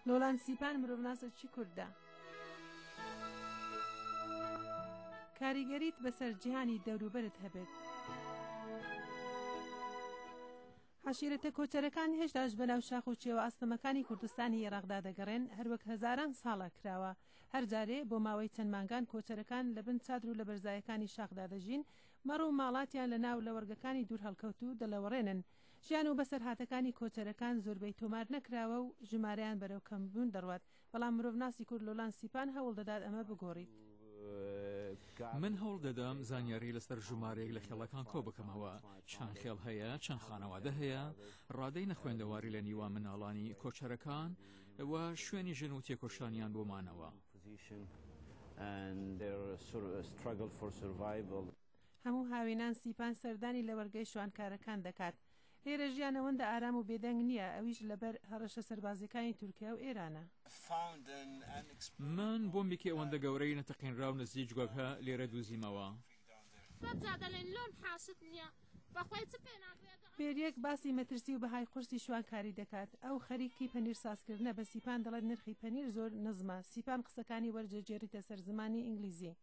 لۆلان سیپان مرۆڤناسێکی کوردە. کاریگەریت بەسەر جیهانی دەوروبەرت هەبێت. عشیرەتە کۆچەرەکان هێشتاش بەناو شاخ و چێوە ئاستەمەکانی کوردستانی عێراقدا دەگەڕێن، هەروەک هەزاران ساڵە کراوە. هەر جارێ بۆ ماوەی چەند مانگان کۆچەرەکان لە بن چادر و لە بەرزایەکانی شاخدا دەژین، مەڕ و ماڵاتیان لە ناو لەوەرگەکانی دوور هەڵکەوت و دەلەوەڕێنن. ژیان و بەسەرهاتەکانی کۆچەرەکان زۆربەی تۆمار نەکراوە و ژمارەیان بەرەو کەمبوون دەڕوات، بەڵام مرۆڤناسی کورد لۆلان سیپان هەوڵ دەدات ئەمە بگۆڕیت. من هەوڵ دەدەم زانیاری لەسەر ژمارەیەک لە خێڵەکان کۆ بکەمەوە. چەند خێڵ هەیە، چەند خانەوادە هەیە، ڕادەی نەخوێندەواری لە نیوان مناڵانی کۆچەرەکان و شوێنی ژن و تێکۆشانیان بۆمانەوە. هەموو هاوێنان سیپان سەردانی لە وەرگەی شوانکارەکان دەکات. لێرە ژیان ئەوەندە ئارام و بێدەنگ نییە، ئەویش لەبەر هەڕەشە سەربازەکانی تورکیا و ئێرانە. من بۆمبێکی ئەوەندە گەورەی نەتەقینراو نزیک گوێگها لێرە دووزیمەوە. بێریەک باسی مەترسی و بەهای قورسی شوانکاری دەکات. ئەو خەریکی پەنیر سازکردنە بە سیپان دەڵێت نرخی پەنیر زۆر نزمە. سیپان قسەکانی وەرجێجێریتە سەر زمانی ئینگلیزی.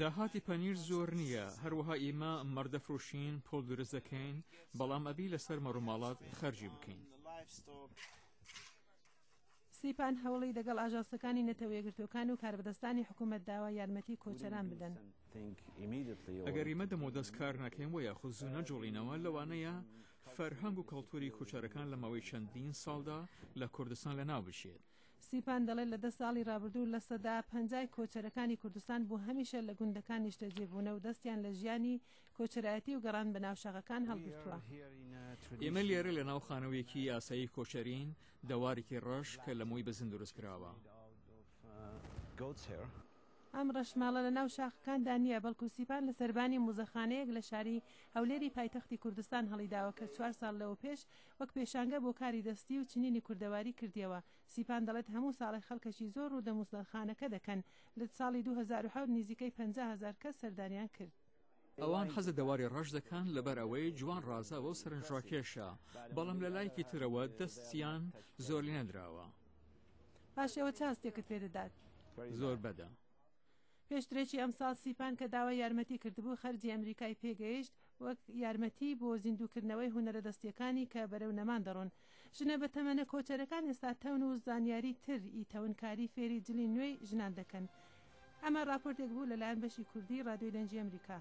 داهاتی پەنیر زۆر نییە، هەروەها ئێمە مەردەفرۆشین پۆل دروست دەکەین، بەڵام ئەبی لەسەر مەڕووماڵات خەرجی بکەین. سیپان هەوڵی دەگەڵ ئاژانسەکانی نەتەوە یەکگرتوەکان و کاربەدەستانی حکوومەت داوای یارمەتی کۆچەران بدەن. ئەگەر ئێمە دەمۆدەست کار ناکەین و یاخود زوو نەجوڵینەوە، لەوانەیە فەرهەنگ و کەڵتوری کۆچەرەکان لە ماوەی چەندین ساڵدا لە کوردستان لەناو بشێت. سیپان دەڵێت لە 10 ساڵی ڕابردوو لە سەدا 50 کۆچەرەکانی کوردستان بۆ هەمیشە لە گوندەکان نیشتەجێبوونە و دەستیان لە ژیانی کۆچەرایەتی و گەڕان بە ناوشاخەکان هەڵگرتووە. ئێمە لێرە لە ناو خانەوەیەکی یاسایی کۆچەرین دەوارێکی ڕەش کە لە مۆی بەزن دروست کراوە. ئەم ڕەشماڵە لە ناو شاخەکاندا نییە، بەڵکو سیپان لە سەربانی موزەخانەیەک لە شاری هەولێری پایتەختی کوردستان هەڵیداوە کە 4 ساڵ لەوە پێش وەک پێشانگە بۆ کاری دەستی و چنینی کوردەواری کردیەوە. سیپان دەڵێت هەموو ساڵی خەڵکەشی زۆر و دەموزەخانەکە دەکەن. لە ساڵی 2007 نزیکەی 50,000 کەس سەردانیان کرد. ئەوان حەزە دەواری ڕەش دەکەن لەبەر ئەوەی جوان ڕازاوە و سەرنجڕاکێشە، بەڵام لە لایەکی ترەوە دەستیان زۆر لێ نەدراوە. پاشەوە چ هەستێکت پێ دەدات؟ زۆر بەدە. پێشترێکی ئەمساڵ سیپان کە داوای یارمەتی کردبوو خەرجی ئەمریکای پێگەیشت وەک یارمەتی بۆ زیندووکردنەوەی هونەرە دەستیەکانی کە بەرەو نەمان دەڕۆن. ژنە بە تەمەنە کۆچەرەکان ئێستا تەون و زانیاری تر ئیتەونکاری فێری جلی نوێی ژنان دەکەن. ئەمە راپۆرتێک بوو لەلایەن بەشی کوردی ڕادیۆی دەنگی ئەمریکا.